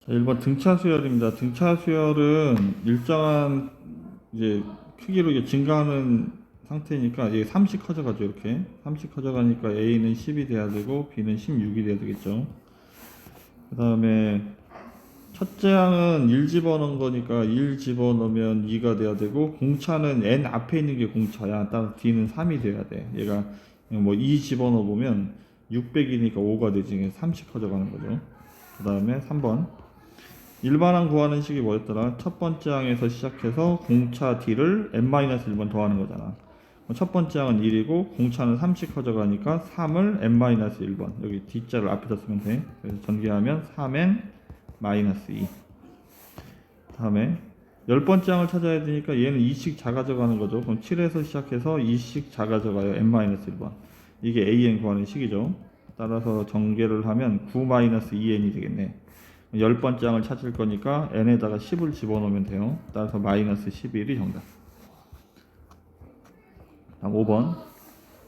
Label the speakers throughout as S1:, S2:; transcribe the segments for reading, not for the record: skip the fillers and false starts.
S1: 자, 1번 등차 수열입니다. 등차 수열은 일정한 이제 크기로 이제 증가하는 상태니까 이게 3씩 커져가죠. 이렇게 3씩 커져가니까 A는 10이 돼야 되고 B는 16이 돼야 되겠죠. 그 다음에 첫째 항은 1 집어넣은 거니까 1 집어넣으면 2가 돼야 되고, 공차는 n 앞에 있는 게 공차야. 따라서 D는 3이 돼야 돼. 얘가 뭐 2 집어넣어 보면 600이니까 5가 되지. 3씩 커져가는 거죠. 그 다음에 3번 일반항 구하는 식이 뭐였더라? 첫 번째 항에서 시작해서 공차 D를 n-1번 더하는 거잖아. 첫 번째 항은 1이고 공차는 3씩 커져가니까 3을 n-1번, 여기 D자를 앞에다 쓰면 돼. 그래서 전개하면 3n-2. 다음에 10번째 항을 찾아야 되니까 얘는 2씩 작아져가는 거죠. 그럼 7에서 시작해서 2씩 작아져가요. n-1번. 이게 an 구하는 식이죠. 따라서 전개를 하면 9-2n이 되겠네. 10번째 항을 찾을 거니까 n에다가 10을 집어넣으면 돼요. 따라서 마이너스 11이 정답. 다음 5번.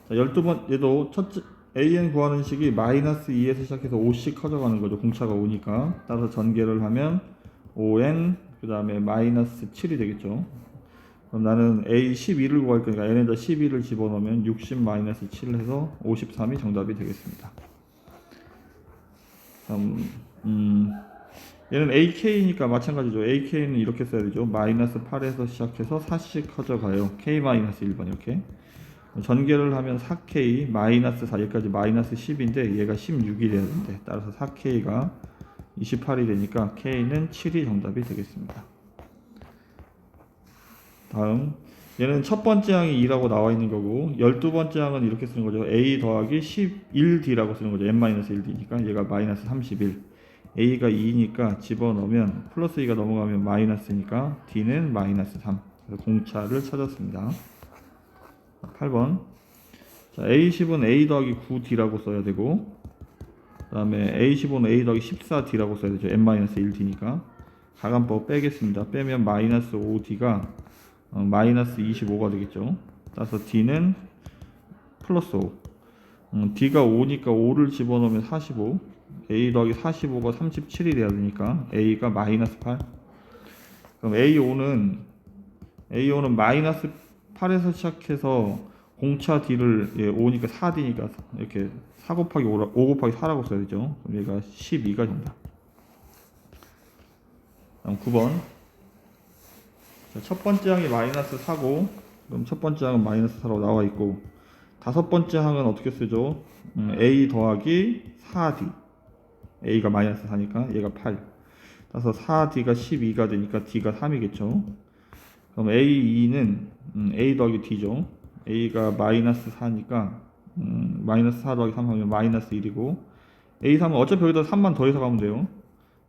S1: 자, 12번, 얘도 첫째 an 구하는 식이 마이너스 2에서 시작해서 5씩 커져가는 거죠. 공차가 5니까. 따라서 전개를 하면 5n, 그 다음에 마이너스 7이 되겠죠. 그럼 나는 a 12를 구할 거니까 n에다 12를 집어넣으면 60 마이너스 7을 해서 53이 정답이 되겠습니다. 다음, 얘는 AK니까 마찬가지죠. AK는 이렇게 써야 되죠. 마이너스 8에서 시작해서 4씩 커져가요. K 마이너스 1번 이렇게. 전개를 하면 4K 마이너스 4, 여기까지 마이너스 10인데 얘가 16이 돼야 되는데, 따라서 4K가 28이 되니까 K는 7이 정답이 되겠습니다. 다음, 얘는 첫 번째 항이 2라고 나와 있는 거고, 12번째 항은 이렇게 쓰는 거죠. A 더하기 11D라고 쓰는 거죠. n-1D니까 얘가 마이너스 31. A가 2니까 집어넣으면 플러스 2가 넘어가면 마이너스니까 D는 마이너스 3. 그래서 공차를 찾았습니다. 8번. 자, A10은 A 더하기 9D라고 써야 되고, 그 다음에 A15는 A 더하기 14D라고 써야 되죠. n-1D니까. 가간법 빼겠습니다. 빼면 마이너스 5D가 마이너스 25가 되겠죠. 따라서 D는 플러스 5. D가 5니까 5를 집어넣으면 45. A 더하기 45가 37이 돼야 되니까 A가 마이너스 8. 그럼 A5는 마이너스 8에서 시작해서 공차 D를 5니까 4D니까 이렇게 4 곱하기 5 곱하기 4라고 써야 되죠. 그럼 얘가 12가 정답. 다음 9번. 첫 번째 항이 마이너스 4고, 그럼 첫 번째 항은 마이너스 4라고 나와 있고, 다섯 번째 항은 어떻게 쓰죠? A 더하기 4D. A가 마이너스 4니까 얘가 8. 따라서 4D가 12가 되니까 D가 3이겠죠. 그럼 A2는 A 더하기 D죠. A가 마이너스 4니까 마이너스 4 더하기 3 하면 마이너스 1이고, A3은 어차피 여기다 3만 더해서 가면 돼요.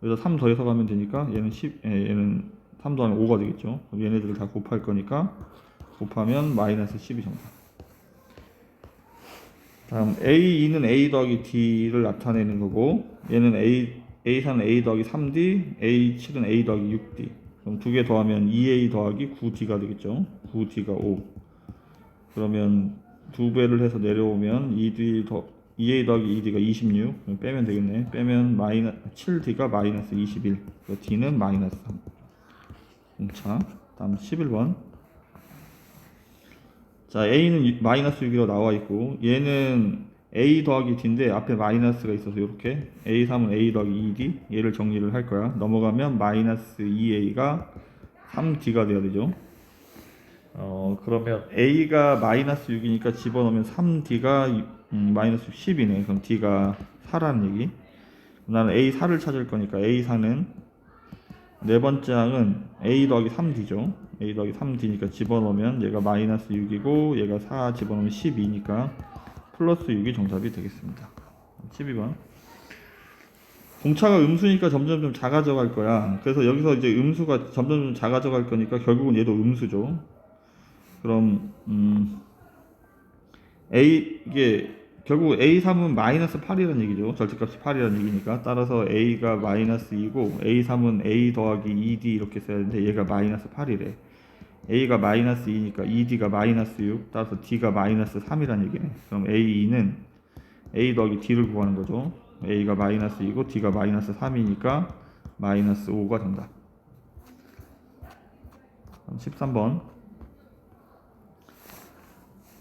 S1: 여기다 3 더해서 가면 되니까 얘는 3 더하면 5가 되겠죠. 그럼 얘네들을 다 곱할 거니까 곱하면 마이너스 12 정도. 다음 A2는 A 더하기 D를 나타내는 거고, 얘는 A4는 A 더하기 3D, A7은 A 더하기 6D. 그럼 두 개 더하면 2A 더하기 9D가 되겠죠. 9D가 5. 그러면 두 배를 해서 내려오면 2A 더하기 2D가 26. 그럼 빼면 되겠네. 빼면 7D가 마이너스 21. D는 마이너스 3. 공차. 다음 11번. 자, A는 마이너스 6이라고 나와 있고, 얘는 A 더하기 D인데 앞에 마이너스가 있어서 이렇게 A3은 A 더하기 2D, 얘를 정리를 할 거야. 넘어가면 마이너스 2A가 3D가 돼야 되죠. 그러면 A가 마이너스 6이니까 집어넣으면 3D가 마이너스 10이네. 그럼 D가 4라는 얘기. 나는 A4를 찾을 거니까 A4는 네 번째 항은 A 더하기 3D죠. A 더하기 3D니까 집어넣으면 얘가 마이너스 6이고 얘가 4 집어넣으면 12니까 플러스 6이 정답이 되겠습니다. 12번. 공차가 음수니까 점점 좀 작아져 갈 거야. 그래서 여기서 이제 음수가 점점 좀 작아져 갈 거니까 결국은 얘도 음수죠. 그럼 이게 결국 A3은 마이너스 8이라는 얘기죠. 절대값이 8이라는 얘기니까. 따라서 A가 마이너스 2고 A3은 A 더하기 2D 이렇게 써야 되는데 얘가 마이너스 8이래. A가 마이너스 2니까 2D가 마이너스 6. 따라서 D가 마이너스 3이라는 얘기네. 그럼 A2는 A 더하기 D를 구하는 거죠. A가 마이너스 2고 D가 마이너스 3이니까 마이너스 5가 정답. 13번.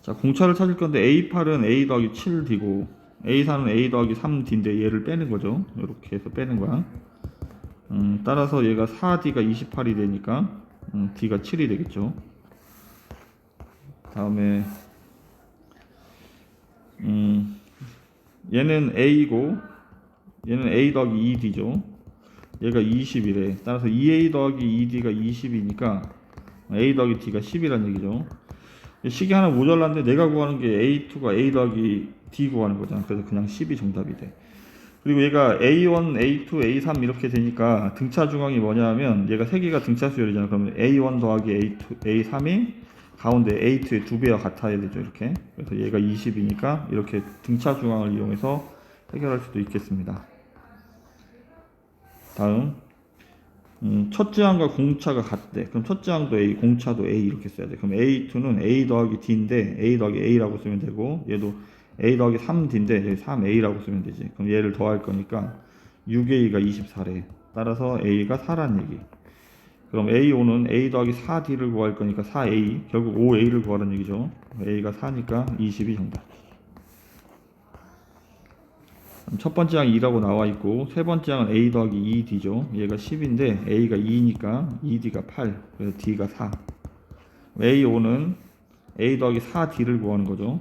S1: 자, 공차를 찾을 건데 A8은 A 더하기 7D고 A4는 A 더하기 3D인데 얘를 빼는 거죠. 이렇게 해서 빼는 거야. 따라서 얘가 4D가 28이 되니까 D가 7이 되겠죠. 다음에 얘는 A고 얘는 A 더하기 2D죠. 얘가 20이래. 따라서 2A 더하기 2D가 20이니까 A 더하기 D가 10이란 얘기죠. 식이 하나 모자랐는데 내가 구하는 게 A2가 A 더하기 D 구하는 거잖아. 그래서 그냥 10이 정답이 돼. 그리고 얘가 A1, A2, A3 이렇게 되니까 등차 중앙이 뭐냐 하면 얘가 3개가 등차 수열이잖아. 그러면 A1 더하기 A2, A3이 가운데 A2의 2배와 같아야 되죠. 이렇게. 그래서 얘가 20이니까 이렇게 등차 중앙을 이용해서 해결할 수도 있겠습니다. 다음 첫 지항과 공차가 같대. 그럼 첫 지항도 A, 공차도 A 이렇게 써야 돼. 그럼 A2는 A 더하기 D인데 A 더하기 A라고 쓰면 되고 얘도 A 더하기 3D인데 여기 3A라고 쓰면 되지. 그럼 얘를 더할 거니까 6A가 24래. 따라서 A가 4란 얘기. 그럼 A5는 A 더하기 4D를 구할 거니까 4A, 결국 5A를 구하라는 얘기죠. A가 4니까 20이 정답. 첫 번째 항이 2라고 나와 있고 세 번째 항은 A 더하기 2D죠. 얘가 10인데 A가 2니까 2D가 8, 그래서 D가 4. A5는 A 더하기 4D를 구하는 거죠.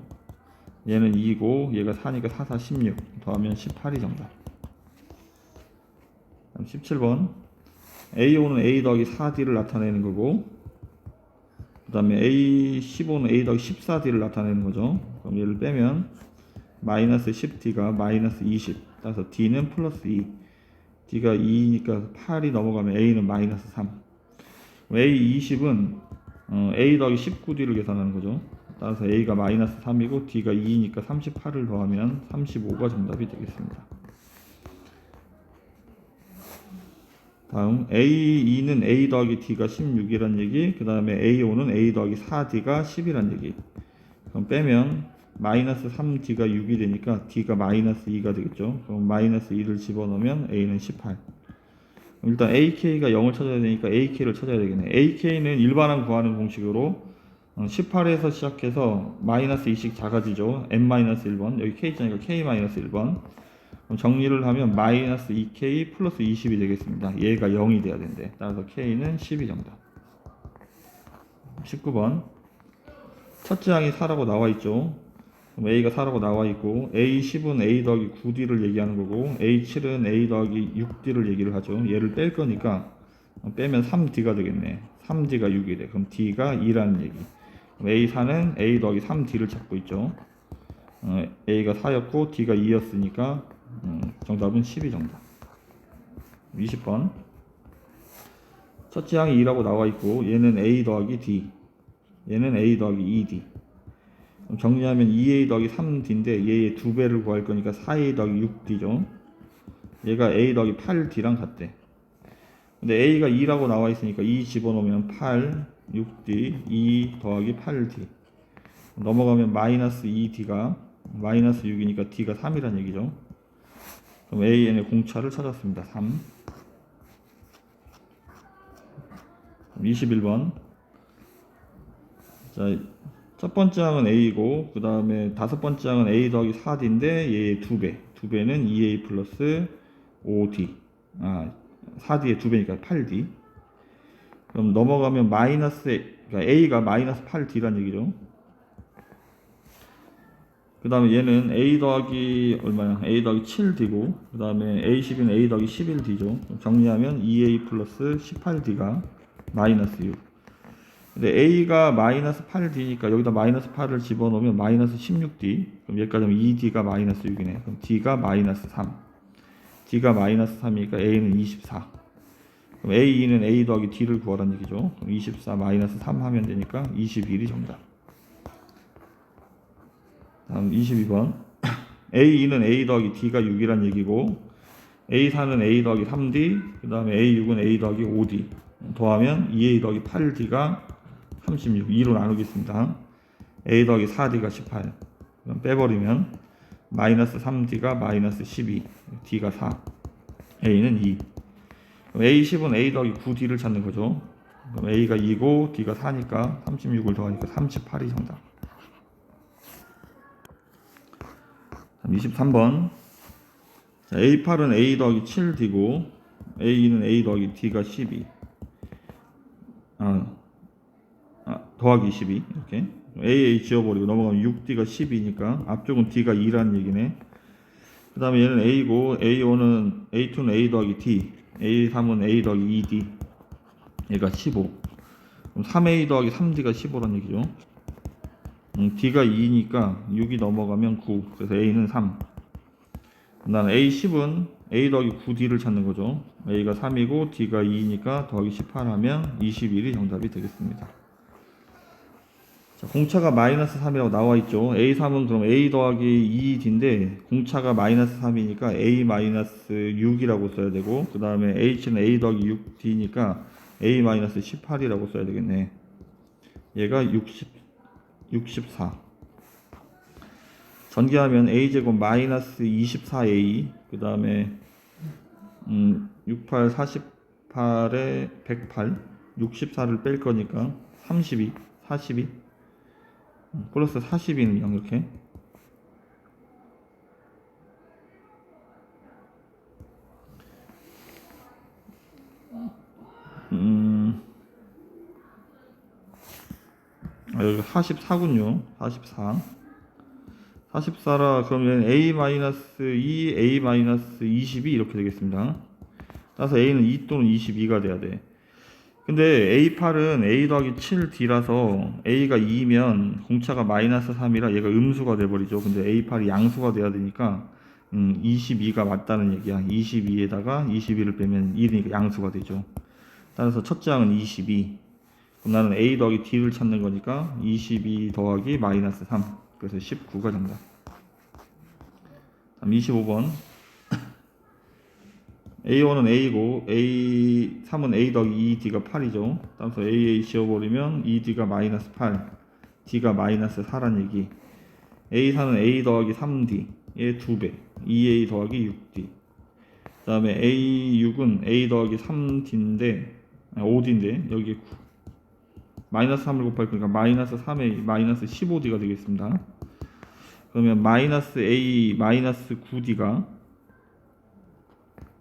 S1: 얘는 2고 얘가 4니까 4, 4, 16 더하면 18이 정답. 17번 A5는 A 더하기 4D를 나타내는 거고 그 다음에 A15는 A 더하기 14D를 나타내는 거죠. 그럼 얘를 빼면 마이너스 10D가 마이너스 20 따라서 D는 플러스 2 D가 2니까 8이 넘어가면 A는 마이너스 3 A20은 A 더하기 19D를 계산하는 거죠. 따라서 A가 마이너스 3이고 D가 2니까 38을 더하면 35가 정답이 되겠습니다. 다음 A2는 A 더하기 D가 16이란 얘기, 그 다음에 A5는 A 더하기 4D가 10이란 얘기. 그럼 빼면 마이너스 3D가 6이 되니까 D가 마이너스 2가 되겠죠. 그럼 마이너스 2를 집어넣으면 A는 18. 일단 AK가 0을 찾아야 되니까 AK를 찾아야 되겠네. AK는 일반항 구하는 공식으로 18에서 시작해서 마이너스 2씩 작아지죠. n-1번 여기 K 있으니까 K-1번. 그럼 정리를 하면 마이너스 2K 플러스 20이 되겠습니다. 얘가 0이 돼야 된대. 따라서 K는 10이 정답. 19번 첫째 항이 4라고 나와 있죠. 그럼 A가 4라고 나와 있고 A10은 A 더하기 9D를 얘기하는 거고 A7은 A 더하기 6D를 얘기를 하죠. 얘를 뺄 거니까 빼면 3D가 되겠네. 3D가 6이 돼. 그럼 D가 2라는 얘기. 그럼 A4는 A 더하기 3D를 찾고 있죠. A가 4였고 D가 2였으니까 정답은 12 정답. 20번 첫째 항이 2라고 나와 있고 얘는 A 더하기 D, 얘는 A 더하기 2D. 정리하면 2A 더하기 3D인데 얘의 2배를 구할 거니까 4A 더하기 6D죠. 얘가 A 더하기 8D랑 같대. 근데 A가 2라고 나와 있으니까 2 집어넣으면 8, 6D, 2 더하기 8D. 넘어가면 마이너스 2D가 마이너스 6이니까 D가 3이란 얘기죠. 그럼 AN의 공차를 찾았습니다. 3. 21번. 자, 첫 번째 항은 A고 그 다음에 다섯 번째 항은 A 더하기 4D인데 얘의 2배. 2배는 2A 플러스 5D. 4D의 2배니까 8D. 그럼 넘어가면 마이너스, 그러니까 A가 마이너스 8D란 얘기죠. 그 다음에 얘는 A 더하기 얼마야? A 더하기 7D고 그 다음에 A10은 A 더하기 11D죠. 정리하면 2A 플러스 18D가 마이너스 6. 근데 A가 마이너스 8D니까 여기다 마이너스 8을 집어넣으면 마이너스 16D. 그럼 여기까지 하면 2D가 마이너스 6이네. 그럼 D가 마이너스 3. D가 마이너스 3이니까 A는 24. 그럼 A2는 A 더하기 D를 구하라는 얘기죠. 그럼 24 마이너스 3 하면 되니까 21이 정답. 다음 22번 A2는 A 더하기 D가 6이란 얘기고 A4는 A 더하기 3D 그 다음에 A6은 A 더하기 5D 더하면 2A 더하기 8D가 36 2로 나누겠습니다. A 더하기 4D가 18 그럼 빼버리면 마이너스 3D가 마이너스 12 D가 4 A는 2. 그럼 A10은 A 더하기 9D를 찾는 거죠. 그럼 A가 2고 D가 4니까 36을 더하니까 38이 정답. 23번. 자, A8은 A 더하기 7D고 A는 A 더하기 D가 12. 더하기 12 이렇게 AA 지워버리고 넘어가면 6D가 12니까 앞쪽은 D가 2라는 얘기네. 그 다음에 얘는 A고 A2는 A 더하기 D, A3은 A 더하기 2D, 얘가 15. 그럼 3A 더하기 3D가 15란 얘기죠. D가 2니까 6이 넘어가면 9, 그래서 A는 3. 나는 A10은 A 더하기 9D를 찾는 거죠. A가 3이고 D가 2니까 더하기 18 하면 21이 정답이 되겠습니다. 자, 공차가 마이너스 3이라고 나와 있죠. A3은 그럼 A 더하기 2D인데 공차가 마이너스 3이니까 A 마이너스 6이라고 써야 되고, 그 다음에 H는 A 더하기 6D니까 A 마이너스 18이라고 써야 되겠네. 얘가 64. 전개하면 A제곱 마이너스 24A, 그 다음에 68, 48에 108, 64를 뺄 거니까 32, 42, 플러스 42는 0 이렇게. 여기 44군요. 44. 44라 그러면 A-2, A-22 이렇게 되겠습니다. 따라서 A는 2 또는 22가 돼야 돼. 근데 A8은 A 더하기 7D라서 A가 2면 공차가 마이너스 3이라 얘가 음수가 돼버리죠. 근데 A8이 양수가 돼야 되니까 22가 맞다는 얘기야. 22에다가 21을 빼면 1이니까 양수가 되죠. 따라서 첫째 항은 22. 그럼 나는 A 더하기 D를 찾는 거니까 22 더하기 마이너스 3. 그래서 19가 정답. 다음 25번. A1은 A고 A3은 A 더하기 2D가 8이죠. 따라서 AA 지워버리면 2D가 마이너스 8, D가 마이너스 4란 얘기. A4는 A 더하기 3D 얘 2배, 2A 더하기 6D. 그 다음에 A6은 A 더하기 3D인데 5D인데 여기 마이너스 3을 곱할 거니까 마이너스 3A 마이너스 15D가 되겠습니다. 그러면 마이너스 A 마이너스 9D가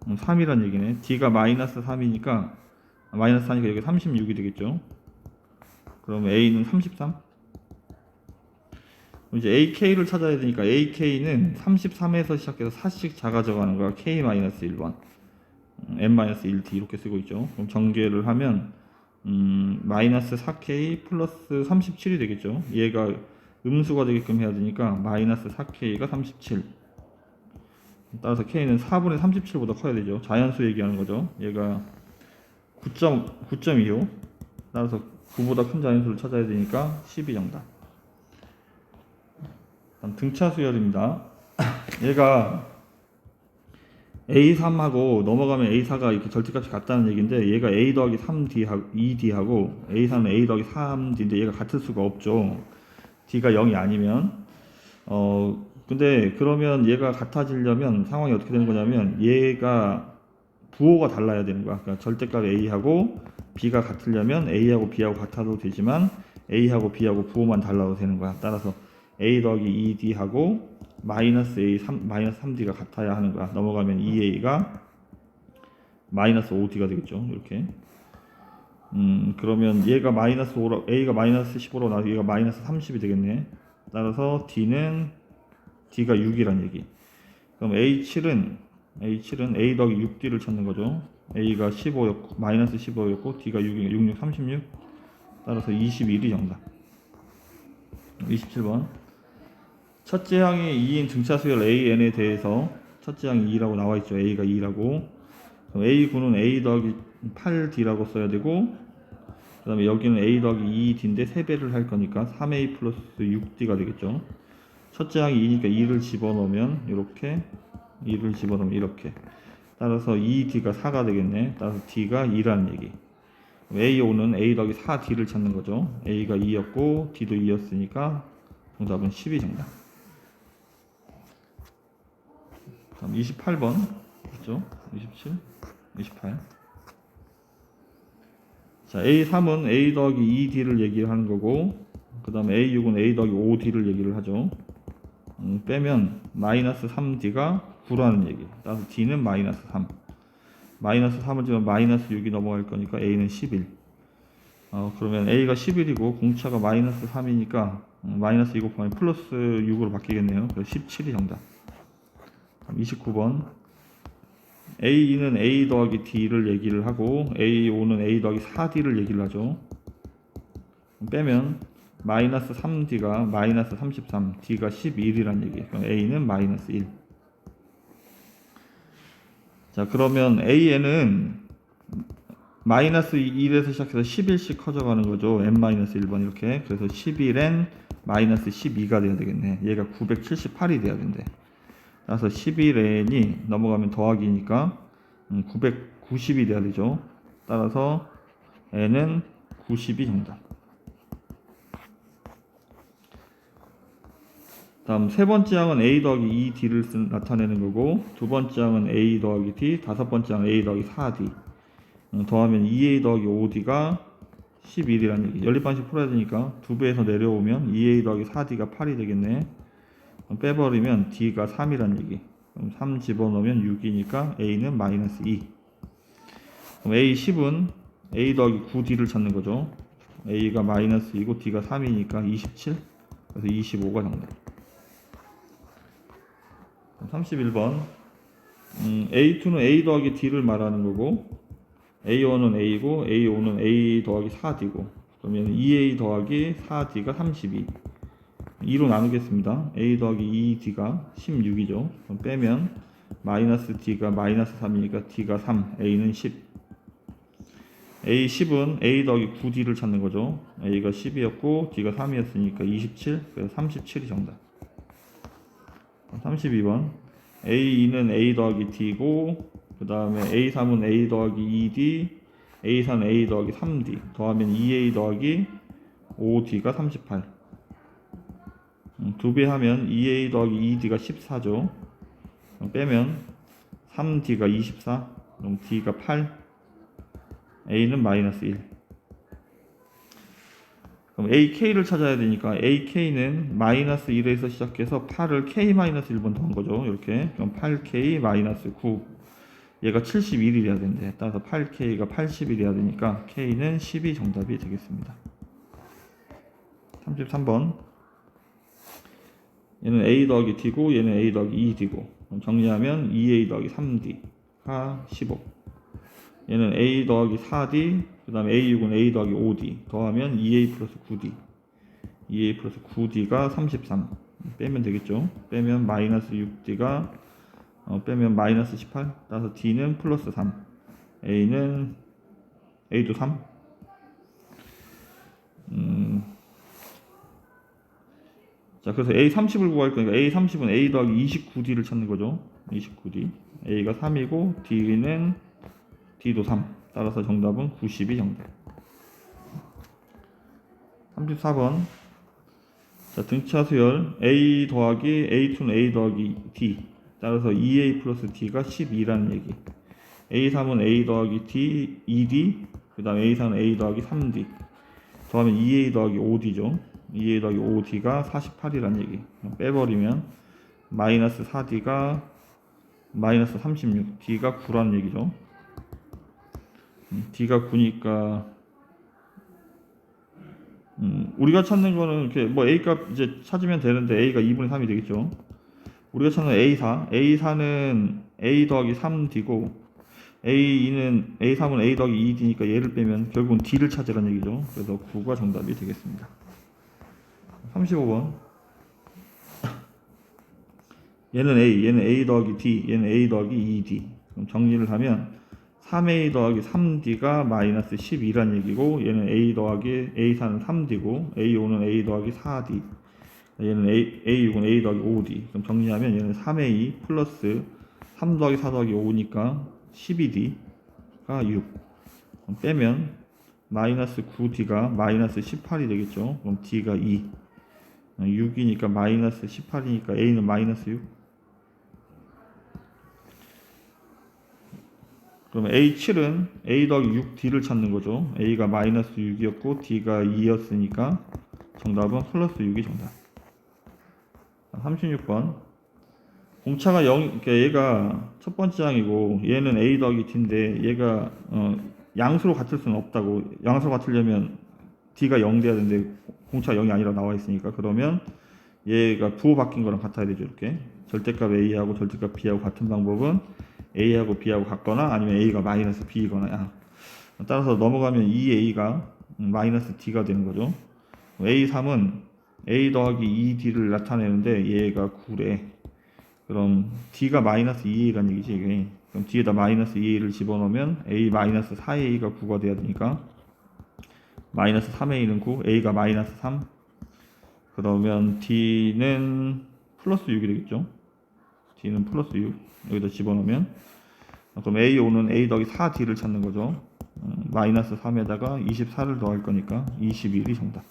S1: 3이란 얘기네. D가 마이너스 3이니까 마이너스 4니까 여기 36이 되겠죠. 그러면 A는 33. 이제 AK를 찾아야 되니까 AK는 33에서 시작해서 4씩 작아져가는 거야. K-1번, N-1D 이렇게 쓰고 있죠. 그럼 전개를 하면 마이너스 4K 플러스 37이 되겠죠. 얘가 음수가 되게끔 해야 되니까 마이너스 4K가 37. 따라서 K는 4분의 37보다 커야 되죠. 자연수 얘기하는 거죠. 얘가 9.25. 따라서 9보다 큰 자연수를 찾아야 되니까 12 정답. 등차 수열입니다. 얘가 A3하고 넘어가면 A4가 이렇게 절대값이 같다는 얘기인데, 얘가 A 더하기 2D하고 A4는 A 더하기 3D인데 얘가 같을 수가 없죠. D가 0이 아니면. 근데 그러면 얘가 같아지려면 상황이 어떻게 되는 거냐면 얘가 부호가 달라야 되는 거야. 그러니까 절대값 A하고 B가 같으려면 A하고 B하고 같아도 되지만 A하고 B하고 부호만 달라도 되는 거야. 따라서 A 더하기 2D하고 마이너스 3D가 같아야 하는 거야. 넘어가면 2A가 마이너스 5D가 되겠죠. 이렇게. 그러면 얘가 마이너스 5로, A가 마이너스 15로 나와서 얘가 마이너스 30이 되겠네. 따라서 D가 6이란 얘기. 그럼 A7은 A 더하기 6D를 찾는 거죠. A가 15였고, 마이너스 15였고, D가 6이니까 66, 36. 따라서 21이 정답. 27번. 첫째 항이 2인 등차 수열 AN에 대해서 첫째 항이 2라고 나와 있죠. A가 2라고. 그럼 A9는 A 더하기 8D라고 써야 되고, 그 다음에 여기는 A 더하기 2D인데 3배를 할 거니까 3A 플러스 6D가 되겠죠. 첫째 항이 2니까 2를 집어넣으면 이렇게, 2를 집어넣으면 이렇게. 따라서 2D가 4가 되겠네. 따라서 D가 2라는 얘기. A5는 A 더하기 4D를 찾는 거죠. A가 2였고 D도 2였으니까 정답은 12 정답. 다음 28번. 그렇죠? 27, 28. 자, A3은 A 더하기 2D를 얘기를 하는 거고, 그 다음에 A6은 A 더하기 5D를 얘기를 하죠. 빼면 마이너스 3D가 9라는 얘기. 따라서 D는 마이너스 3. 마이너스 3을 지면 마이너스 6이 넘어갈 거니까 A는 11. 그러면 A가 11이고 공차가 마이너스 3이니까 마이너스 2 곱하기 플러스 6으로 바뀌겠네요. 그래서 17이 정답. 29번. A2는 A 더하기 D를 얘기를 하고 A5는 A 더하기 4D를 얘기를 하죠. 빼면 마이너스 3D가 마이너스 33, D가 11이란 얘기. 그럼 A는 마이너스 1. 자, 그러면 A에는 마이너스 1에서 시작해서 11씩 커져가는 거죠. n-1번 이렇게. 그래서 11n 마이너스 12가 돼야 되겠네. 얘가 978이 돼야 된대. 그래서 11n이 넘어가면 더하기니까 990이 돼야 되죠. 따라서 n은 90이 정답. 다음 세 번째 항은 A 더하기 2D를 나타내는 거고, 두 번째 항은 A 더하기 D, 다섯 번째 항은 A 더하기 4D. 더하면 2A 더하기 5D가 11이라는 얘기. 연립반식 풀어야 되니까 2배에서 내려오면 2A 더하기 4D가 8이 되겠네. 빼버리면 D가 3이라는 얘기. 그럼 3 집어넣으면 6이니까 A는 마이너스 2. 그럼 A10은 A 더하기 9D를 찾는 거죠. A가 마이너스 2고 D가 3이니까 27. 그래서 25가 정답. 31번. A2는 A 더하기 D를 말하는 거고, A1은 A고 A5는 A 더하기 4D고, 그러면 2A 더하기 4D가 32. 2로 나누겠습니다. A 더하기 2D가 16이죠. 그럼 빼면 마이너스 D가 마이너스 3이니까 D가 3, A는 10. A10은 A 더하기 9D를 찾는 거죠. A가 10이었고 D가 3이었으니까 27, 그래서 37이 정답. 32번. A2는 A 더하기 D고, 그 다음에 A3은 A 더하기 2D, A4는 A 더하기 3D, 더하면 2A 더하기 5D가 38. 2배 하면 2A 더하기 2D가 14죠. 빼면 3D가 24, 그럼 D가 8, A는 마이너스 1. 그럼 AK를 찾아야 되니까 AK는 마이너스 1에서 시작해서 8을 K-1번 더한 거죠. 이렇게. 그럼 8K 마이너스 9. 얘가 71이 돼야 되는데, 따라서 8K가 80이 돼야 되니까 K는 10이 정답이 되겠습니다. 33번. 얘는 A 더하기 D고 얘는 A 더하기 2D고, 그럼 정리하면 2A 더하기 3D가 15. 얘는 A 더하기 4D, 그 다음에 A6은 A 더하기 5D, 더하면 2A 플러스 9D, 2A 플러스 9D가 33. 빼면 되겠죠. 빼면 마이너스 6D가 빼면 마이너스 18. 따라서 D는 플러스 3, A도 3. 자, 그래서 A30을 구할 거니까 A30은 A 더하기 29D를 찾는 거죠. 29D. A가 3이고 D도 3. 따라서 정답은 90이 정답. 34번. 자, 등차 수열 A 더하기 A2는 A 더하기 D. 따라서 2A 플러스 D가 12라는 얘기. A3은 A 더하기 D, 2D. 그 다음 A4는 A 더하기 3D. 더하면 2A 더하기 5D죠. 2A 더하기 5D가 48이라는 얘기. 빼버리면 마이너스 4D가 마이너스 36, D가 9라는 얘기죠. D가 9니까 우리가 찾는 거는 이렇게 뭐 A 값 이제 찾으면 되는데 A가 2분의 3이 되겠죠. 우리가 찾는 A4는 A 더하기 3D고 A3은 A 더하기 2D니까 얘를 빼면 결국은 D를 찾으라는 얘기죠. 그래서 9가 정답이 되겠습니다. 35번. 얘는 A 더하기 D, 얘는 A 더하기 2D. 그럼 정리를 하면 3A 더하기 3D가 마이너스 12란 얘기고, 얘는 A 더하기 A4는 3D고, A5는 A 더하기 4D, 얘는 A6은 A 더하기 5D. 그럼 정리하면 얘는 3A 플러스 3 더하기 4 더하기 5니까 12D가 6. 그럼 빼면 마이너스 9D가 마이너스 18이 되겠죠. 그럼 D가 2. 6이니까 마이너스 18이니까 A는 마이너스 6. 그러면 A7은 A 더하기 6D를 찾는 거죠. A가 마이너스 6이었고 D가 2였으니까 정답은 플러스 6이 정답. 36번. 공차가 0, 그러니까 얘가 첫 번째 장이고 얘는 A 더하기 D인데 얘가 양수로 같을 수는 없다고. 양수로 같으려면 D가 0 돼야 되는데 공차가 0이 아니라 나와 있으니까 그러면 얘가 부호 바뀐 거랑 같아야 되죠. 이렇게 절대값 A하고 절대값 B하고 같은 방법은 A하고 B하고 같거나 아니면 A가 마이너스 B이거나 따라서 넘어가면 2A가 마이너스 D가 되는 거죠. A3은 A 더하기 2D를 나타내는데 얘가 9래. 그럼 D가 마이너스 2A란 얘기지 이게. 그럼 D에다 마이너스 2A를 집어넣으면 A 마이너스 4A가 9가 돼야 되니까 마이너스 3A는 9, A가 마이너스 3. 그러면 D는 플러스 6이 되겠죠. D는 플러스 6 여기다 집어넣으면 그럼 A5는 A 더하기 4D를 찾는 거죠. 마이너스 3에다가 24를 더할 거니까 21이 정답.